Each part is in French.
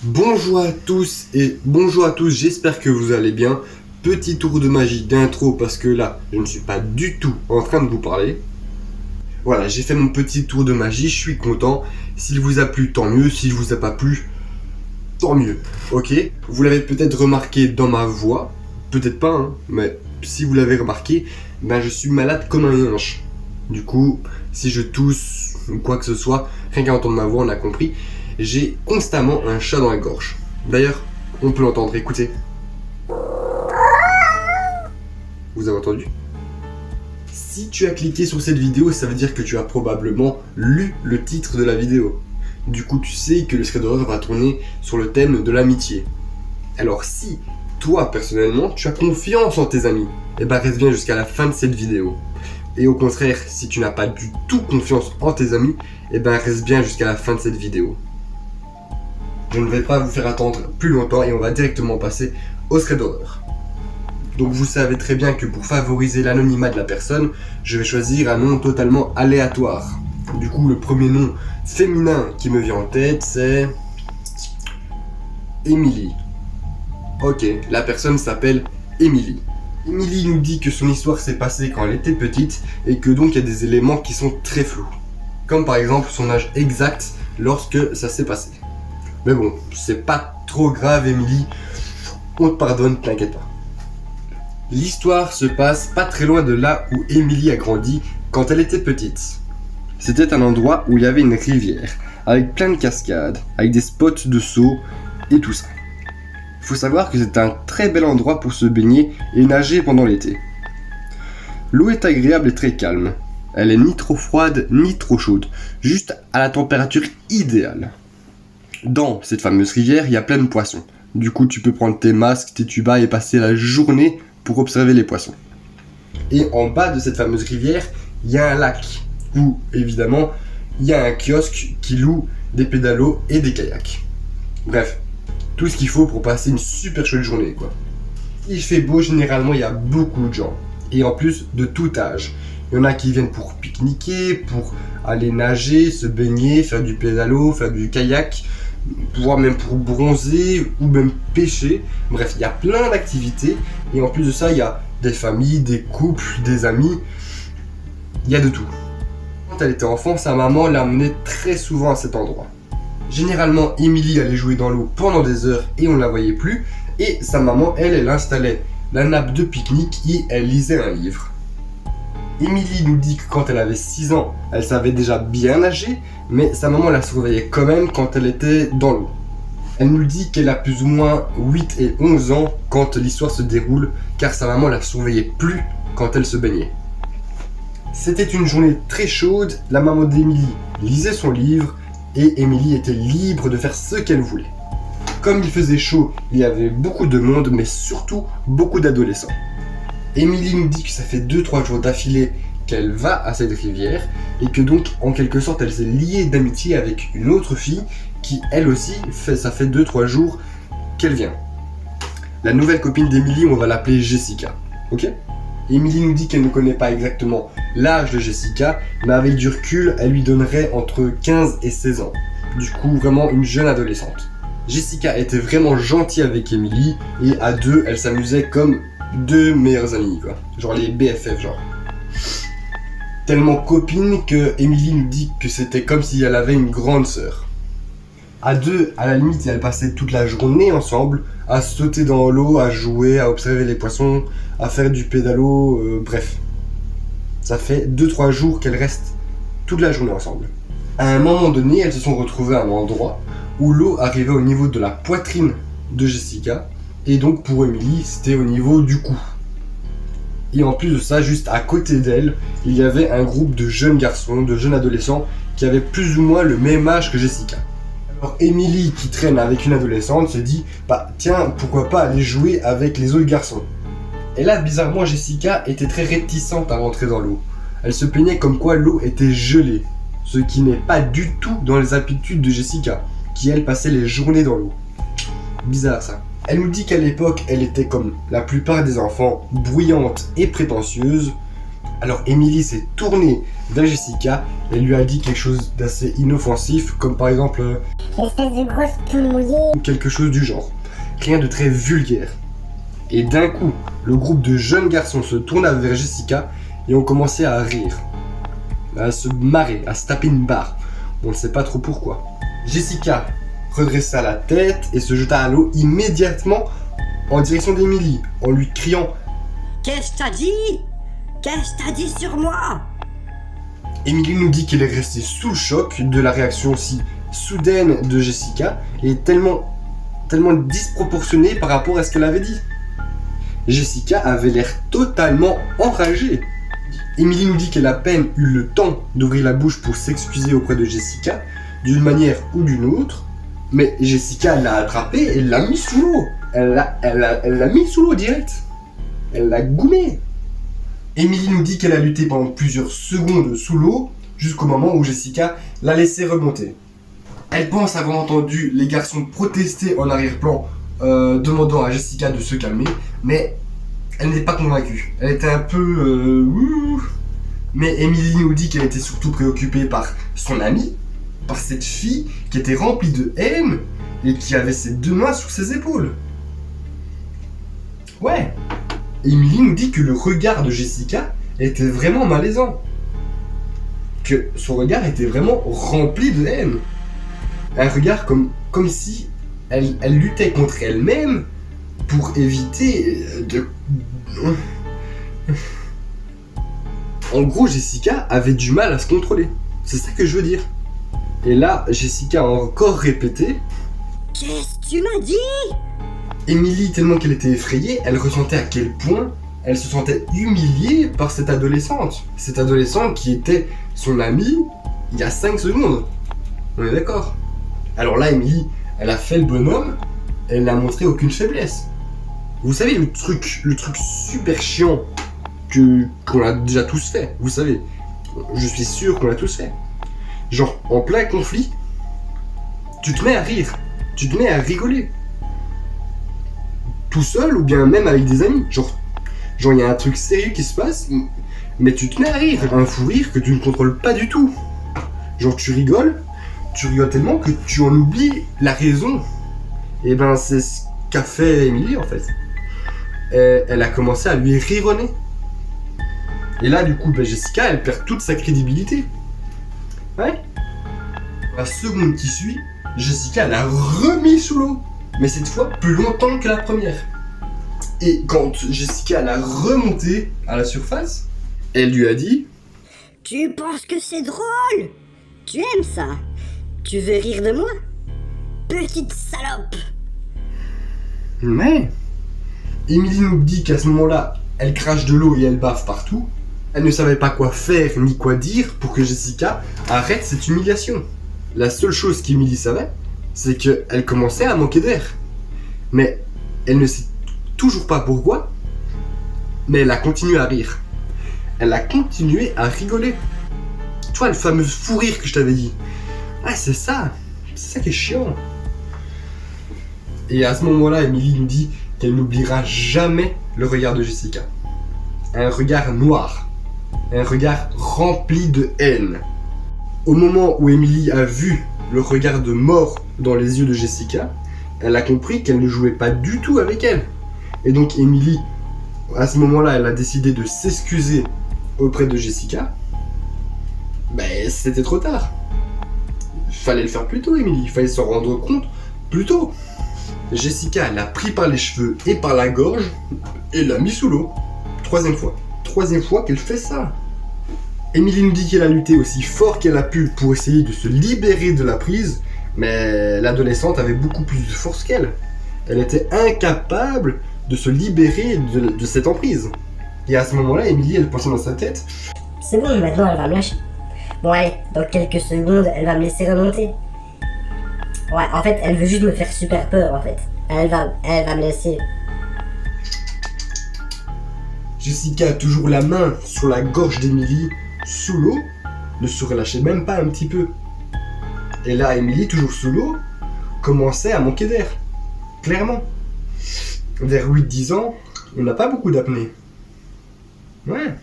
Bonjour à tous j'espère que vous allez bien. Petit tour de magie d'intro parce que là, je ne suis pas du tout en train de vous parler. Voilà, j'ai fait mon petit tour de magie, je suis content. S'il vous a plu, tant mieux. S'il vous a pas plu, tant mieux. Ok, vous l'avez peut-être remarqué dans ma voix, peut-être pas, hein, mais si vous l'avez remarqué, ben je suis malade comme un yinche. Du coup, si je tousse ou quoi que ce soit, rien qu'à entendre ma voix, on a compris. J'ai constamment un chat dans la gorge. D'ailleurs, on peut l'entendre, écoutez. Vous avez entendu? Si tu as cliqué sur cette vidéo, ça veut dire que tu as probablement lu le titre de la vidéo. Du coup, tu sais que le Secret d'horreur va tourner sur le thème de l'amitié. Alors si, toi, personnellement, tu as confiance en tes amis, eh ben reste bien jusqu'à la fin de cette vidéo. Et au contraire, si tu n'as pas du tout confiance en tes amis, eh ben reste bien jusqu'à la fin de cette vidéo. Je ne vais pas vous faire attendre plus longtemps et on va directement passer au Secret d'horreur. Donc vous savez très bien que pour favoriser l'anonymat de la personne, je vais choisir un nom totalement aléatoire. Du coup, le premier nom féminin qui me vient en tête, c'est Emily. Ok, la personne s'appelle Emily. Emily nous dit que son histoire s'est passée quand elle était petite et que donc il y a des éléments qui sont très flous. Comme par exemple son âge exact lorsque ça s'est passé. Mais bon, c'est pas trop grave, Emily. On te pardonne, t'inquiète pas. L'histoire se passe pas très loin de là où Emily a grandi quand elle était petite. C'était un endroit où il y avait une rivière, avec plein de cascades, avec des spots de saut et tout ça. Faut savoir que c'est un très bel endroit pour se baigner et nager pendant l'été. L'eau est agréable et très calme. Elle est ni trop froide ni trop chaude, juste à la température idéale. Dans cette fameuse rivière, il y a plein de poissons. Du coup, tu peux prendre tes masques, tes tubas et passer la journée pour observer les poissons. Et en bas de cette fameuse rivière, il y a un lac où, évidemment, il y a un kiosque qui loue des pédalos et des kayaks. Bref, tout ce qu'il faut pour passer une super chouette journée, quoi. Il fait beau, généralement, il y a beaucoup de gens. Et en plus, de tout âge. Il y en a qui viennent pour pique-niquer, pour aller nager, se baigner, faire du pédalo, faire du kayak, voire même pour bronzer ou même pêcher. Bref, il y a plein d'activités. Et en plus de ça, il y a des familles, des couples, des amis. Il y a de tout. Quand elle était enfant, sa maman l'amenait très souvent à cet endroit. Généralement, Emily allait jouer dans l'eau pendant des heures et on ne la voyait plus. Et sa maman, elle installait la nappe de pique-nique et elle lisait un livre. Emily nous dit que quand elle avait 6 ans, elle savait déjà bien nager, mais sa maman la surveillait quand même quand elle était dans l'eau. Elle nous dit qu'elle a plus ou moins 8 et 11 ans quand l'histoire se déroule, car sa maman la surveillait plus quand elle se baignait. C'était une journée très chaude, la maman d'Emily lisait son livre, et Emily était libre de faire ce qu'elle voulait. Comme il faisait chaud, il y avait beaucoup de monde, mais surtout beaucoup d'adolescents. Emily nous dit que ça fait 2-3 jours d'affilée qu'elle va à cette rivière et que donc en quelque sorte elle s'est liée d'amitié avec une autre fille qui elle aussi ça fait 2-3 jours qu'elle vient. La nouvelle copine d'Emily, on va l'appeler Jessica, ok? Emily nous dit qu'elle ne connaît pas exactement l'âge de Jessica, mais avec du recul elle lui donnerait entre 15 et 16 ans. Du coup vraiment une jeune adolescente. Jessica était vraiment gentille avec Emily et à deux elle s'amusait comme deux meilleures amies, quoi. Genre les BFF, genre. Tellement copine que Emily nous dit que c'était comme si elle avait une grande sœur. À deux, à la limite, elles passaient toute la journée ensemble, à sauter dans l'eau, à jouer, à observer les poissons, à faire du pédalo, bref. Ça fait 2-3 jours qu'elles restent toute la journée ensemble. À un moment donné, elles se sont retrouvées à un endroit où l'eau arrivait au niveau de la poitrine de Jessica. Et donc pour Emily, c'était au niveau du cou. Et en plus de ça, juste à côté d'elle, il y avait un groupe de jeunes garçons, de jeunes adolescents qui avaient plus ou moins le même âge que Jessica. Alors Emily, qui traîne avec une adolescente, se dit « Bah tiens, pourquoi pas aller jouer avec les autres garçons ?» Et là, bizarrement, Jessica était très réticente à rentrer dans l'eau. Elle se plaignait comme quoi l'eau était gelée, ce qui n'est pas du tout dans les habitudes de Jessica, qui elle passait les journées dans l'eau. Bizarre ça. Elle nous dit qu'à l'époque, elle était comme la plupart des enfants, bruyante et prétentieuse. Alors Emily s'est tournée vers Jessica et lui a dit quelque chose d'assez inoffensif, comme par exemple Espèce de grosse poule mouillée. ou quelque chose du genre. Rien de très vulgaire. Et d'un coup, le groupe de jeunes garçons se tourna vers Jessica et ont commencé à rire, à se marrer, à se taper une barre. On ne sait pas trop pourquoi. Jessica redressa la tête et se jeta à l'eau immédiatement en direction d'Emily, en lui criant « Qu'est-ce que t'as dit? Qu'est-ce que t'as dit sur moi? » Emily nous dit qu'elle est restée sous le choc de la réaction si soudaine de Jessica et tellement disproportionnée par rapport à ce qu'elle avait dit. Jessica avait l'air totalement enragée. Emily nous dit qu'elle a à peine eu le temps d'ouvrir la bouche pour s'excuser auprès de Jessica, d'une manière ou d'une autre, mais Jessica l'a attrapée et l'a mis sous l'eau. Elle l'a mis sous l'eau direct. Elle l'a goumé. Emily nous dit qu'elle a lutté pendant plusieurs secondes sous l'eau, jusqu'au moment où Jessica l'a laissé remonter. Elle pense avoir entendu les garçons protester en arrière-plan, demandant à Jessica de se calmer, mais elle n'est pas convaincue. Elle était un peu... Mais Emily nous dit qu'elle était surtout préoccupée par son amie, par cette fille qui était remplie de haine et qui avait ses deux mains sur ses épaules. Ouais. Emily nous dit que le regard de Jessica était vraiment malaisant. Que son regard était vraiment rempli de haine. Un regard comme si elle luttait contre elle-même pour éviter de... En gros, Jessica avait du mal à se contrôler. C'est ça que je veux dire. Et là, Jessica a encore répété. Qu'est-ce que tu m'as dit? Emily, tellement qu'elle était effrayée, elle ressentait à quel point elle se sentait humiliée par cette adolescente. Cette adolescente qui était son amie il y a 5 secondes. On est d'accord? Alors là, Emily, elle a fait le bonhomme, elle n'a montré aucune faiblesse. Vous savez, le truc super chiant qu'on a déjà tous fait, vous savez, je suis sûr qu'on l'a tous fait. Genre, en plein conflit, tu te mets à rire, tu te mets à rigoler. Tout seul ou bien même avec des amis. Genre, il y a un truc sérieux qui se passe, mais tu te mets à rire. Un fou rire que tu ne contrôles pas du tout. Genre, tu rigoles tellement que tu en oublies la raison. Et ben, c'est ce qu'a fait Emily en fait. Elle a commencé à lui rironner. Et là, du coup, Jessica, elle perd toute sa crédibilité. Ouais. La seconde qui suit, Jessica l'a remis sous l'eau. Mais cette fois, plus longtemps que la première. Et quand Jessica l'a remonté à la surface, elle lui a dit « Tu penses que c'est drôle? Tu aimes ça? Tu veux rire de moi? Petite salope !» Mais Emily nous dit qu'à ce moment-là, elle crache de l'eau et elle baffe partout. Elle ne savait pas quoi faire ni quoi dire pour que Jessica arrête cette humiliation. La seule chose qu'Emily savait, c'est qu'elle commençait à manquer d'air. Mais elle ne sait toujours pas pourquoi, mais elle a continué à rire. Elle a continué à rigoler. Tu vois, le fameux fou rire que je t'avais dit. Ah, c'est ça qui est chiant. Et à ce moment-là, Emily nous dit qu'elle n'oubliera jamais le regard de Jessica. Un regard noir. Un regard rempli de haine. Au moment où Emily a vu le regard de mort dans les yeux de Jessica, elle a compris qu'elle ne jouait pas du tout avec elle. Et donc Emily, à ce moment-là, elle a décidé de s'excuser auprès de Jessica. Ben, c'était trop tard. Fallait le faire plus tôt, Emily. Il fallait s'en rendre compte plus tôt. Jessica l'a pris par les cheveux et par la gorge et l'a mis sous l'eau. Troisième fois qu'elle fait ça. Emily nous dit qu'elle a lutté aussi fort qu'elle a pu pour essayer de se libérer de la prise, mais l'adolescente avait beaucoup plus de force qu'elle. Elle était incapable de se libérer de cette emprise. Et à ce moment-là, Emily, elle pensait dans sa tête. C'est bon, maintenant elle va me lâcher. Bon allez, dans quelques secondes, elle va me laisser remonter. Ouais, en fait, elle veut juste me faire super peur, en fait. Elle va me laisser. Jessica a toujours la main sur la gorge d'Emily, sous l'eau, ne se relâchait même pas un petit peu. Et là, Emily, toujours sous l'eau, commençait à manquer d'air. Clairement. Vers 8-10 ans, on n'a pas beaucoup d'apnée. Ouais.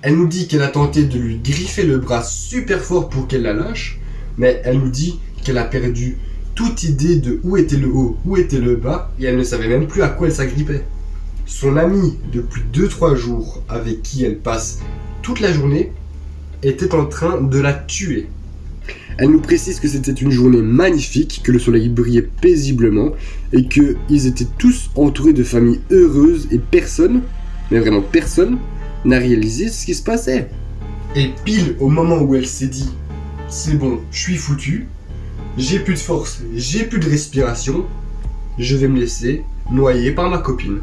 Elle nous dit qu'elle a tenté de lui griffer le bras super fort pour qu'elle la lâche, mais elle nous dit qu'elle a perdu toute idée de où était le haut, où était le bas, et elle ne savait même plus à quoi elle s'agrippait. Son amie, depuis 2-3 jours, avec qui elle passe toute la journée, était en train de la tuer. Elle nous précise que c'était une journée magnifique, que le soleil brillait paisiblement, et qu'ils étaient tous entourés de familles heureuses, et personne, mais vraiment personne, n'a réalisé ce qui se passait. Et pile au moment où elle s'est dit « c'est bon, je suis foutu, j'ai plus de force, j'ai plus de respiration, je vais me laisser noyer par ma copine »,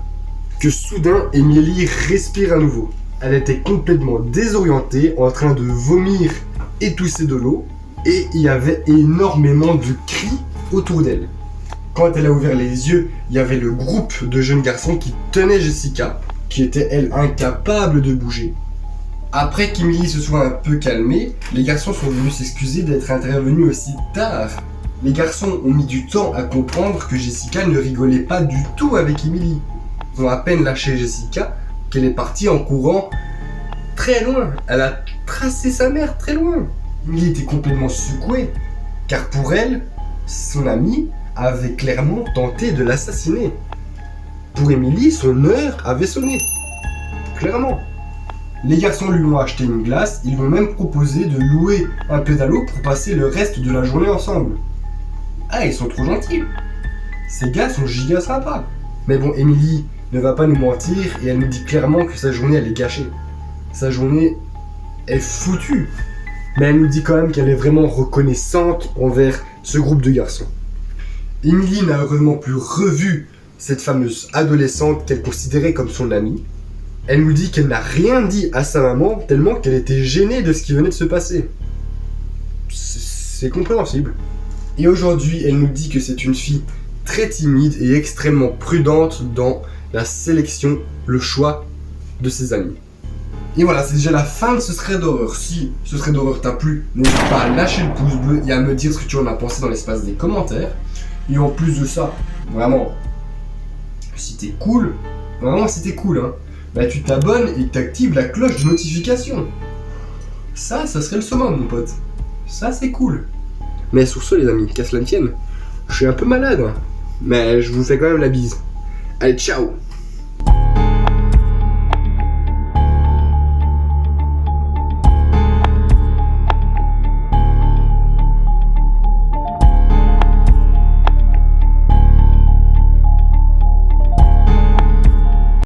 que soudain Émilie respire à nouveau. Elle était complètement désorientée, en train de vomir et tousser de l'eau, et il y avait énormément de cris autour d'elle. Quand elle a ouvert les yeux, il y avait le groupe de jeunes garçons qui tenaient Jessica, qui était elle incapable de bouger. Après qu'Emily se soit un peu calmée, les garçons sont venus s'excuser d'être intervenus aussi tard. Les garçons ont mis du temps à comprendre que Jessica ne rigolait pas du tout avec Emily. Ils ont à peine lâché Jessica qu'elle est partie en courant très loin. Elle a tracé sa mère très loin. Emily était complètement secouée, car pour elle, son amie avait clairement tenté de l'assassiner. Pour Emily, son heure avait sonné. Clairement. Les garçons lui ont acheté une glace, ils lui ont même proposé de louer un pédalo pour passer le reste de la journée ensemble. Ah, ils sont trop gentils. Ces gars sont giga sympas. Mais bon, Emily ne va pas nous mentir et elle nous dit clairement que sa journée elle est gâchée. Sa journée est foutue. Mais elle nous dit quand même qu'elle est vraiment reconnaissante envers ce groupe de garçons. Emily n'a heureusement plus revu cette fameuse adolescente qu'elle considérait comme son amie. Elle nous dit qu'elle n'a rien dit à sa maman tellement qu'elle était gênée de ce qui venait de se passer. C'est compréhensible. Et aujourd'hui, elle nous dit que c'est une fille très timide et extrêmement prudente dans la sélection, le choix de ses amis. Et voilà, c'est déjà la fin de ce thread d'horreur. Si ce thread d'horreur t'a plu, n'hésite pas à lâcher le pouce bleu et à me dire ce que tu en as pensé dans l'espace des commentaires. Et en plus de ça, vraiment, si t'es cool, hein, bah tu t'abonnes et t'actives la cloche de notification. Ça serait le summum, mon pote. Ça, c'est cool. Mais sur ce, les amis, qu'à cela ne tienne, je suis un peu malade, mais je vous fais quand même la bise. Allez, ciao!